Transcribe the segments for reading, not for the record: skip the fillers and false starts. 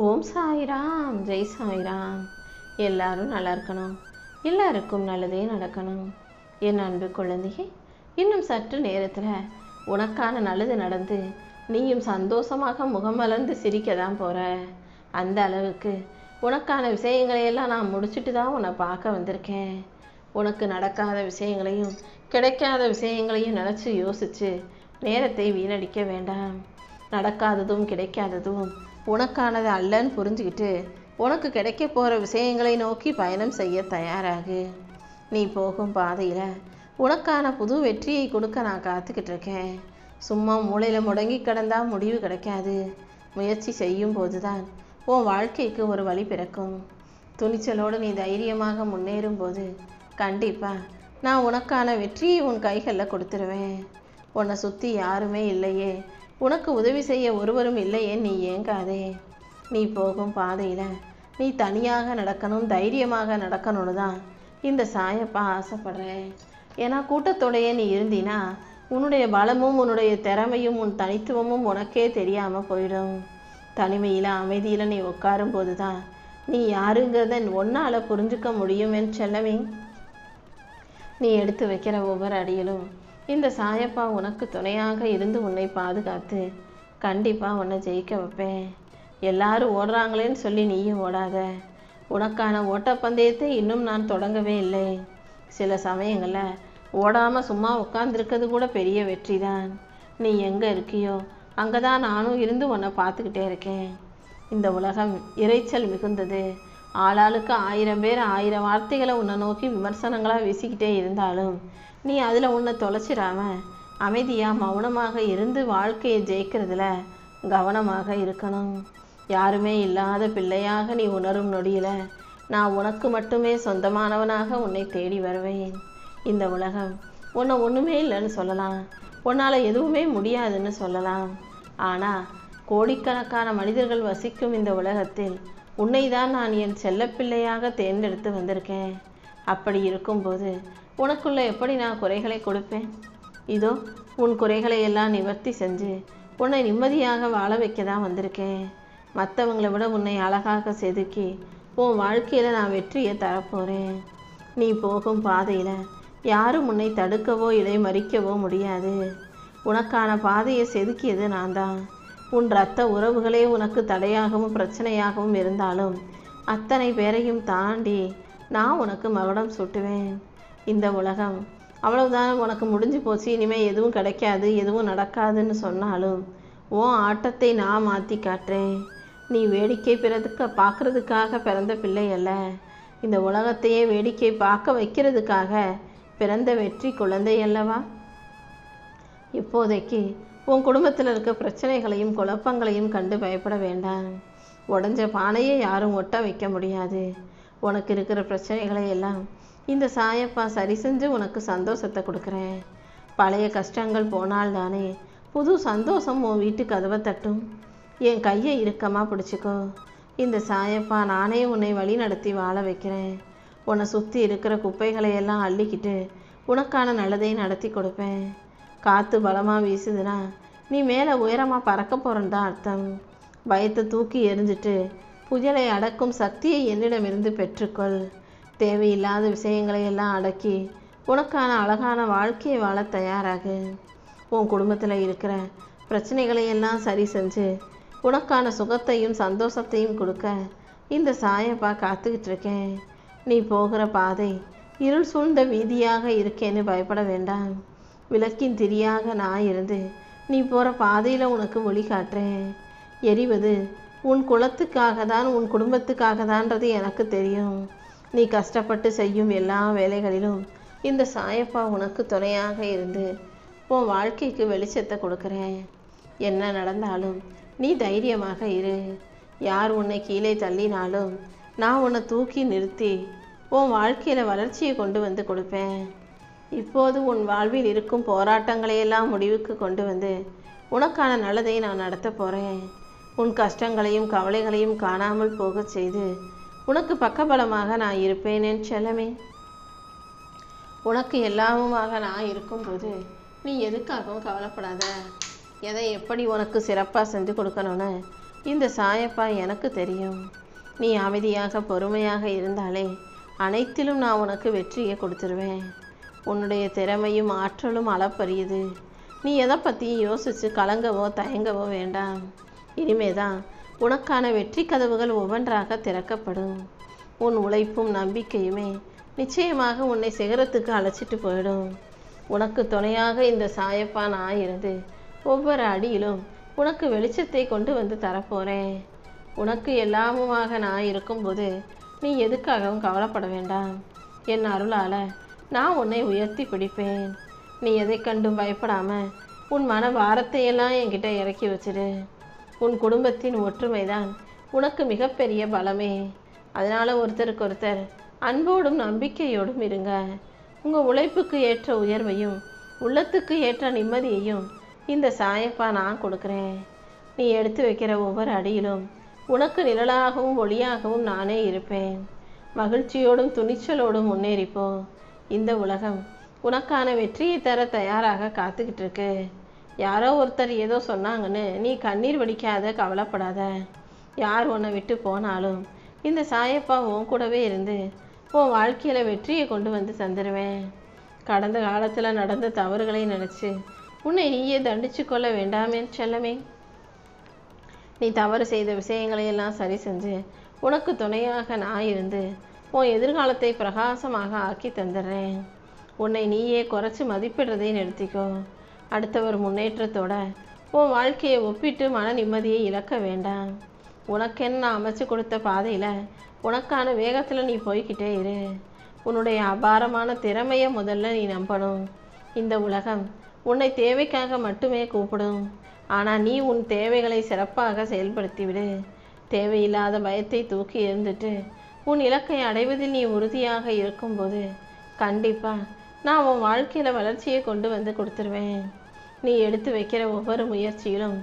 ஓம் சாய்ராம், ஜெய் சாய்ராம். எல்லாரும் நல்லா இருக்கணும், எல்லாருக்கும் நல்லதே நடக்கணும். என் அன்பு குழந்தையே, இன்னும் சற்று நேரத்தில் உனக்கான நல்லது நடந்து நீயும் சந்தோஷமாக முகமலர்ந்து சிரிக்க தான் போகிற. அந்த அளவுக்கு உனக்கான விஷயங்களையெல்லாம் நான் முடிச்சுட்டு தான் உன்னை பார்க்க வந்திருக்கேன். உனக்கு நடக்காத விஷயங்களையும் கிடைக்காத விஷயங்களையும் நினச்சி யோசித்து நேரத்தை வீணடிக்க வேண்டாம். நடக்காததும் கிடைக்காததும் உனக்கானது அல்லன்னு புரிஞ்சுக்கிட்டு உனக்கு கிடைக்க போகிற விஷயங்களை நோக்கி பயணம் செய்ய தயாராகு. நீ போகும் பாதையில் உனக்கான புது வெற்றியை கொடுக்க நான் காத்துக்கிட்டு இருக்கேன். சும்மா மூளையில் முடங்கி கிடந்தா முடிவு கிடைக்காது. முயற்சி செய்யும் போது தான் உன் வாழ்க்கைக்கு ஒரு வழி பிறக்கும். துணிச்சலோடு நீ தைரியமாக முன்னேறும் போது கண்டிப்பாக நான் உனக்கான வெற்றியை உன் கைகளில் கொடுத்துருவேன். உன்னை சுற்றி யாருமே இல்லையே, உனக்கு உதவி செய்ய ஒருவரும் இல்லையே, நீ ஏங்காதே. நீ போகும் பாதையில் நீ தனியாக நடக்கணும், தைரியமாக நடக்கணும்னு தான் இந்த சாயப்பா ஆசைப்படுறேன். ஏன்னா கூட்டத்தோடைய நீ இருந்தினா உன்னுடைய பலமும் உன்னுடைய திறமையும் உன் தனித்துவமும் உனக்கே தெரியாமல் போயிடும். தனிமையில் அமைதியில் நீ உட்காரும் போது தான் நீ யாருங்கிறத ஒன்றால் புரிஞ்சுக்க முடியும். என் செல்லமே, நீ எடுத்து வைக்கிற ஒவ்வொரு அடியிலும் இந்த சாயப்பா உனக்கு துணையாக இருந்து உன்னை பாதுகாத்து கண்டிப்பாக உன்னை ஜெயிக்க வைப்பேன். எல்லாரும் ஓடுறாங்களேன்னு சொல்லி நீயும் ஓடாத. உனக்கான ஓட்டப்பந்தயத்தை இன்னும் நான் தொடங்கவே இல்லை. சில சமயங்களில் ஓடாமல் சும்மா உட்காந்துருக்கிறது கூட பெரிய வெற்றி தான். நீ எங்கே இருக்கியோ அங்கே தான் நானும் இருந்து உன்னை பார்த்துக்கிட்டே இருக்கேன். இந்த உலகம் இறைச்சல் மிகுந்தது. ஆளாளுக்கு 1000 பேர் 1000 வார்த்தைகளை உன்னை நோக்கி விமர்சனங்களாக வீசிக்கிட்டே இருந்தாலும் நீ அதில் உன்னை தொலைச்சிடாம அமைதியாக மௌனமாக இருந்து வாழ்க்கையை ஜெயிக்கிறதுல கவனமாக இருக்கணும். யாருமே இல்லாத பிள்ளையாக நீ உணரும் நொடியில் நான் உனக்கு மட்டுமே சொந்தமானவனாக உன்னை தேடி வருவேன். இந்த உலகம் உன்னை ஒன்றுமே இல்லைன்னு சொல்லலாம், உன்னால் எதுவுமே முடியாதுன்னு சொல்லலாம். ஆனால் கோடிக்கணக்கான மனிதர்கள் வசிக்கும் இந்த உலகத்தில் உன்னை தான் நான் என் செல்லப்பிள்ளையாக தேர்ந்தெடுத்து வந்திருக்கேன். அப்படி இருக்கும்போது உனக்குள்ள எப்படி நான் குறைகளை கொடுப்பேன்? இதோ உன் குறைகளை எல்லாம் நிவர்த்தி செஞ்சு உன்னை நிம்மதியாக வாழ வைக்க தான் வந்திருக்கேன். மற்றவங்களை விட உன்னை அழகாக செதுக்கி உன் வாழ்க்கையில் நான் வெற்றியை தரப்போகிறேன். நீ போகும் பாதையில் யாரும் உன்னை தடுக்கவோ இடைமறிக்கவோ முடியாது. உனக்கான பாதையை செதுக்கியது நான் தான். உன் இரத்த உறவுகளே உனக்கு தடையாகவும் பிரச்சனையாகவும் இருந்தாலும் அத்தனை பேரையும் தாண்டி நான் உனக்கு மகுடம் சூட்டுவேன். இந்த உலகம் அவ்வளவுதான், உனக்கு முடிஞ்சு போச்சு, இனிமேல் எதுவும் கிடைக்காது, எதுவும் நடக்காதுன்னு சொன்னாலும் உன் ஆட்டத்தை நான் மாற்றி காட்டுறேன். நீ வேடிக்கை பார்க்கறதுக்காக பிறந்த பிள்ளை அல்ல, இந்த உலகத்தையே வேடிக்கை பார்க்க வைக்கிறதுக்காக பிறந்த வெற்றி குழந்தை அல்லவா. இப்போதைக்கு உன் குடும்பத்தில் இருக்க பிரச்சனைகளையும் குழப்பங்களையும் கண்டு பயப்பட வேண்டாம். உடஞ்ச பானையை யாரும் ஒட்ட வைக்க முடியாது. உனக்கு இருக்கிற பிரச்சனைகளை எல்லாம் இந்த சாயப்பா சரி செஞ்சு உனக்கு சந்தோஷத்தை கொடுக்குறேன். பழைய கஷ்டங்கள் போனால் தானே புது சந்தோஷம் உன் வீட்டு கதவை தட்டும். என் கையை இறுக்கமாக பிடிச்சிக்கோ. இந்த சாயப்பா நானே உன்னை வழி நடத்தி வாழ வைக்கிறேன். உன்னை சுற்றி இருக்கிற குப்பைகளை எல்லாம் அள்ளிக்கிட்டு உனக்கான நல்லதை நடத்தி கொடுப்பேன். காற்று பலமாக வீசுதுன்னா நீ மேலே உயரமாக பறக்க போகிறன்னு தான் அர்த்தம். பயத்தை தூக்கி எறிஞ்சிட்டு புயலை அடக்கும் சக்தியை என்னிடமிருந்து பெற்றுக்கொள். தேவையில்லாத விஷயங்களை எல்லாம் அடக்கி உனக்கான அழகான வாழ்க்கையை வாழ தயாராகு. உன் குடும்பத்தில் இருக்கிற பிரச்சனைகளை எல்லாம் சரி செஞ்சு உனக்கான சுகத்தையும் சந்தோஷத்தையும் கொடுக்க இந்த சாயப்பா காத்துக்கிட்டு இருக்கேன். நீ போகிற பாதை இருள் சூழ்ந்த வீதியாக இருக்கேன்னு பயப்பட வேண்டாம். விளக்கின் திரியாக நான் இருந்து நீ போகிற பாதையில் உனக்கு ஒளி காட்டுறேன். எரிவது உன் குலத்துக்காக தான், உன் குடும்பத்துக்காக தான்றது எனக்கு தெரியும். நீ கஷ்டப்பட்டு செய்யும் எல்லா வேலைகளிலும் இந்த சாயப்பா உனக்கு துணையாக இருந்து உன் வாழ்க்கைக்கு வெளிச்சத்தை கொடுக்குறேன். என்ன நடந்தாலும் நீ தைரியமாக இரு. யார் உன்னை கீழே தள்ளினாலும் நான் உன்னை தூக்கி நிறுத்தி உன் வாழ்க்கையில் வளர்ச்சியை கொண்டு வந்து கொடுப்பேன். இப்போது உன் வாழ்வில் இருக்கும் போராட்டங்களையெல்லாம் முடிவுக்கு கொண்டு வந்து உனக்கான நல்லதை நான் நடத்த போகிறேன். உன் கஷ்டங்களையும் கவலைகளையும் காணாமல் போக செய்து உனக்கு பக்கபலமாக நான் இருப்பேன். என் செல்லமே, உனக்கு எல்லாமுமாக நான் இருக்கும்போது நீ எதுக்காகவும் கவலைப்படாத. எதை எப்படி உனக்கு சிறப்பாக செஞ்சு கொடுக்கணும்னு இந்த சாயப்பா எனக்கு தெரியும். நீ அமைதியாக பொறுமையாக இருந்தாலே அனைத்திலும் நான் உனக்கு வெற்றியை கொடுத்துருவேன். உன்னுடைய திறமையும் ஆற்றலும் அளப்பரியது. நீ எதை பற்றியும் யோசித்து கலங்கவோ தயங்கவோ வேண்டாம். இனிமேதான் உனக்கான வெற்றி கதவுகள் ஒவ்வொன்றாக திறக்கப்படும். உன் உழைப்பும் நம்பிக்கையுமே நிச்சயமாக உன்னை சிகரத்துக்கு அழைச்சிட்டு போயிடும். உனக்கு துணையாக இந்த சாயப்பா நான் இருந்து ஒவ்வொரு அடியிலும் உனக்கு வெளிச்சத்தை கொண்டு வந்து தரப்போகிறேன். உனக்கு எல்லாமுமாக நான் இருக்கும்போது நீ எதுக்காகவும் கவலைப்பட வேண்டாம். என் அருளால் நான் உன்னை உயர்த்தி பிடிப்பேன். நீ எதை கண்டும் பயப்படாமல் உன் மன பாரத்தையெல்லாம் என்கிட்ட இறக்கி வச்சிடு. உன் குடும்பத்தின் ஒற்றுமைதான் உனக்கு மிகப்பெரிய பலமே. அதனால் ஒருத்தருக்கொருத்தர் அன்போடும் நம்பிக்கையோடும் இருங்க. உங்கள் உழைப்புக்கு ஏற்ற உயர்வையும் உள்ளத்துக்கு ஏற்ற நிம்மதியையும் இந்த சாயப்பா நான் கொடுக்குறேன். நீ எடுத்து வைக்கிற ஒவ்வொரு அடியிலும் உனக்கு நிழலாகவும் ஒளியாகவும் நானே இருப்பேன். மகிழ்ச்சியோடும் துணிச்சலோடும் முன்னேறிப்போ. இந்த உலகம் உனக்கான வெற்றியை தர தயாராக காத்துக்கிட்டு இருக்கு. யாரோ ஒருத்தர் ஏதோ சொன்னாங்கன்னு நீ கண்ணீர் வடிக்காத, கவலைப்படாத. யார் உன்னை விட்டு போனாலும் இந்த சாயப்பா உன் கூடவே இருந்து உன் வாழ்க்கையில் வெற்றியை கொண்டு வந்து தந்துடுவேன். கடந்த காலத்தில் நடந்த தவறுகளை நினச்சி உன்னை நீயே தண்டிச்சு கொள்ள வேண்டாமே செல்லமே. நீ தவறு செய்த விஷயங்களையெல்லாம் சரி செஞ்சு உனக்கு துணையாக நான் இருந்து உன் எதிர்காலத்தை பிரகாசமாக ஆக்கி தந்துடுறேன். உன்னை நீயே குறைச்சி மதிப்பிடுறதை நிறுத்திக்கோ. அடுத்தவர் முன்னேற்றத்தோட உன் வாழ்க்கையை ஒப்பிட்டு மன நிம்மதியை இழக்க வேண்டாம். உனக்கென்ன அமைச்சு கொடுத்த பாதையில் உனக்கான வேகத்தில் நீ போய்கிட்டே இரு. உன்னுடைய அபாரமான திறமையை முதல்ல நீ நம்பணும். இந்த உலகம் உன்னை தேவைக்காக மட்டுமே கூப்பிடும். ஆனால் நீ உன் தேவைகளை சிறப்பாக செயல்படுத்திவிடு. தேவையில்லாத பயத்தை தூக்கி எறிந்துட்டு உன் இலக்கை அடைவதில் நீ உறுதியாக இருக்கும்போது கண்டிப்பாக நான் உன் வாழ்க்கையில் வளர்ச்சியை கொண்டு வந்து கொடுத்துருவேன். நீ எடுத்து வைக்கிற ஒவ்வொரு முயற்சியிலும்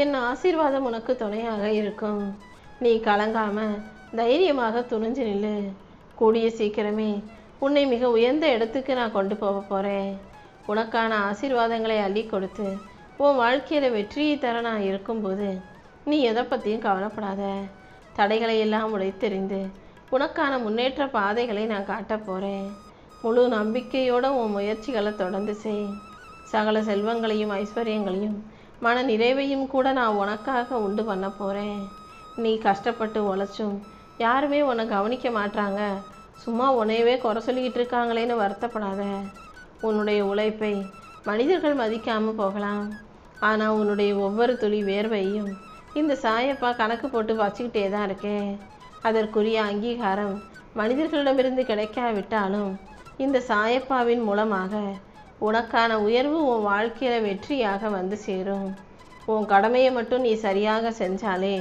என் ஆசீர்வாதம் உனக்கு துணையாக இருக்கும். நீ கலங்காமல் தைரியமாக துணிஞ்சு நில்லு. கூடிய சீக்கிரமே உன்னை மிக உயர்ந்த இடத்துக்கு நான் கொண்டு போக போகிறேன். உனக்கான ஆசீர்வாதங்களை அள்ளி கொடுத்து உன் வாழ்க்கையில் வெற்றியை தர நான் இருக்கும்போது நீ எதை பற்றியும் கவலைப்படாத. தடைகளை எல்லாம் உடைத்தெறிந்து உனக்கான முன்னேற்ற பாதைகளை நான் காட்ட போகிறேன். முழு நம்பிக்கையோடு உன் முயற்சிகளை தொடர்ந்து செய். சகல செல்வங்களையும் ஐஸ்வர்யங்களையும் மன நிறைவையும் கூட நான் உனக்காக உண்டு பண்ண போகிறேன். நீ கஷ்டப்பட்டு உழைச்சும் யாருமே உன்னை கவனிக்க மாட்டாங்க, சும்மா உன்னையவே குறை சொல்லிக்கிட்டு இருக்காங்களேன்னு வருத்தப்படாத. உன்னுடைய உழைப்பை மனிதர்கள் மதிக்காமல் போகலாம், ஆனால் உன்னுடைய ஒவ்வொரு துளி வேர்வையும் இந்த சாயப்பா கணக்கு போட்டு வச்சுக்கிட்டே தான் இருக்கேன். அதற்குரிய அங்கீகாரம் மனிதர்களிடமிருந்து கிடைக்காவிட்டாலும் இந்த சாயப்பாவின் மூலமாக உனக்கான உயர்வு உன் வாழ்க்கையில் வெற்றியாக வந்து சேரும். உன் கடமையை மட்டும் நீ சரியாக செஞ்சாலே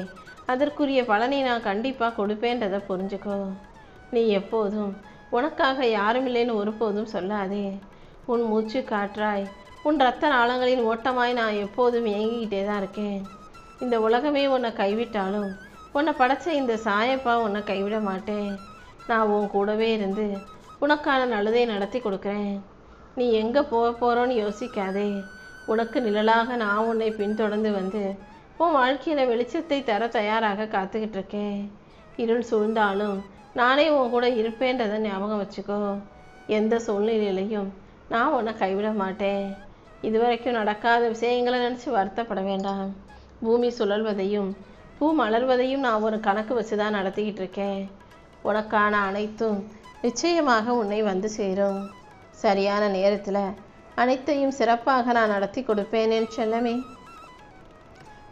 அதற்குரிய பலனை நான் கண்டிப்பாக கொடுப்பேன்றதை புரிஞ்சுக்கோ. நீ எப்போதும் உனக்காக யாரும் இல்லைன்னு ஒருபோதும் சொல்லாதே. உன் மூச்சு காற்றாய் உன் இரத்த நாளங்களின் ஓட்டமாய் நான் எப்போதும் இயங்கிக்கிட்டே தான் இருக்கேன். இந்த உலகமே உன்னை கைவிட்டாலும் உன்னை படைச்ச இந்த சாயப்பா உன்னை கைவிட மாட்டேன். நான் உன் கூடவே இருந்து உனக்கான நல்லதை நடத்தி கொடுக்குறேன். நீ எங்கே போகிறோன்னு யோசிக்காதே. உனக்கு நிழலாக நான் உன்னை பின்தொடர்ந்து வந்து உன் வாழ்க்கையில் வெளிச்சத்தை தர தயாராக காத்துக்கிட்டு இருக்கேன். இருள் சூழ்ந்தாலும் நானே உன் கூட இருப்பேன்றதை ஞாபகம் வச்சுக்கோ. எந்த சூழ்நிலையிலையும் நான் உன்னை கைவிட மாட்டேன். இதுவரைக்கும் நடக்காத விஷயங்களை நினச்சி வருத்தப்பட வேண்டாம். பூமி சுழல்வதையும் பூ மலர்வதையும் நான் ஒரு கணக்கு வச்சு தான் நடத்திக்கிட்டு இருக்கேன். உனக்கான அனைத்தும் நிச்சயமாக உன்னை வந்து சேரும். சரியான நேரத்தில் அனைத்தையும் சிறப்பாக நான் நடத்தி கொடுப்பேனேன்னு செல்லமே.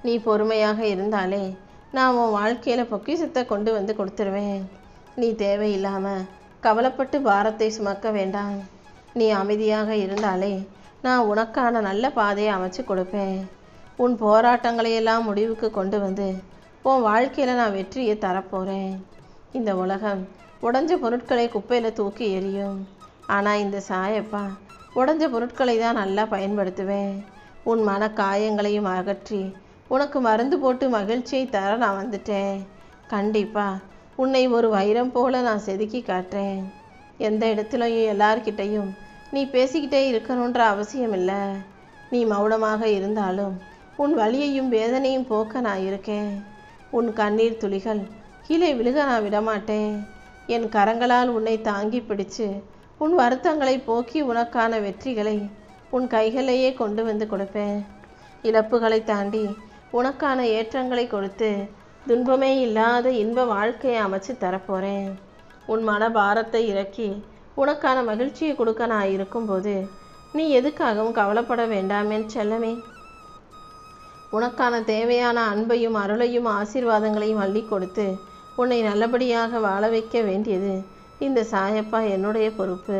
நீ பொறுமையாக இருந்தாலே நான் உன் வாழ்க்கையில் பொக்கிஷத்தை கொண்டு வந்து கொடுத்துருவேன். நீ தேவையில்லாமல் கவலைப்பட்டு பாரத்தை சுமக்க வேண்டாம். நீ அமைதியாக இருந்தாலே நான் உனக்கான நல்ல பாதையை அமைச்சு கொடுப்பேன். உன் போராட்டங்களையெல்லாம் முடிவுக்கு கொண்டு வந்து உன் வாழ்க்கையில் நான் வெற்றியை தரப்போகிறேன். இந்த உலகம் உடைஞ்ச பொருட்களை குப்பையில் தூக்கி எறியும், ஆனால் இந்த சாயப்பா உடைஞ்ச பொருட்களை தான் நல்லா பயன்படுத்துவேன். உன் மன காயங்களையும் அகற்றி உனக்கு மருந்து போட்டு மகிழ்ச்சியை தர நான் வந்துட்டேன். கண்டிப்பாக உன்னை ஒரு வைரம் போல நான் செதுக்கி காட்டுறேன். எந்த இடத்துலையும் எல்லார்கிட்டையும் நீ பேசிக்கிட்டே இருக்கணுன்ற அவசியம் இல்லை. நீ மௌனமாக இருந்தாலும் உன் வலியையும் வேதனையும் போக்க நான் இருக்கேன். உன் கண்ணீர் துளிகள் கீழே விழுக நான் விடமாட்டேன். என் கரங்களால் உன்னை தாங்கி பிடிச்சு உன் வருத்தங்களை போக்கி உனக்கான வெற்றிகளை உன் கைகளையே கொண்டு வந்து கொடுப்பேன். இழப்புகளை தாண்டி உனக்கான ஏற்றங்களை கொடுத்து துன்பமே இல்லாத இன்ப வாழ்க்கையை அமைச்சு தரப்போகிறேன். உன் மன பாரத்தை இறக்கி உனக்கான மகிழ்ச்சியை கொடுக்க நான் இருக்கும்போது நீ எதுக்காகவும் கவலைப்பட வேண்டாமே செல்லமே. உனக்கான தேவையான அன்பையும் அருளையும் ஆசீர்வாதங்களையும் அள்ளி கொடுத்து உன்னை நல்லபடியாக வாழ வைக்க வேண்டியது இந்த சாயப்பா என்னுடைய பொறுப்பு.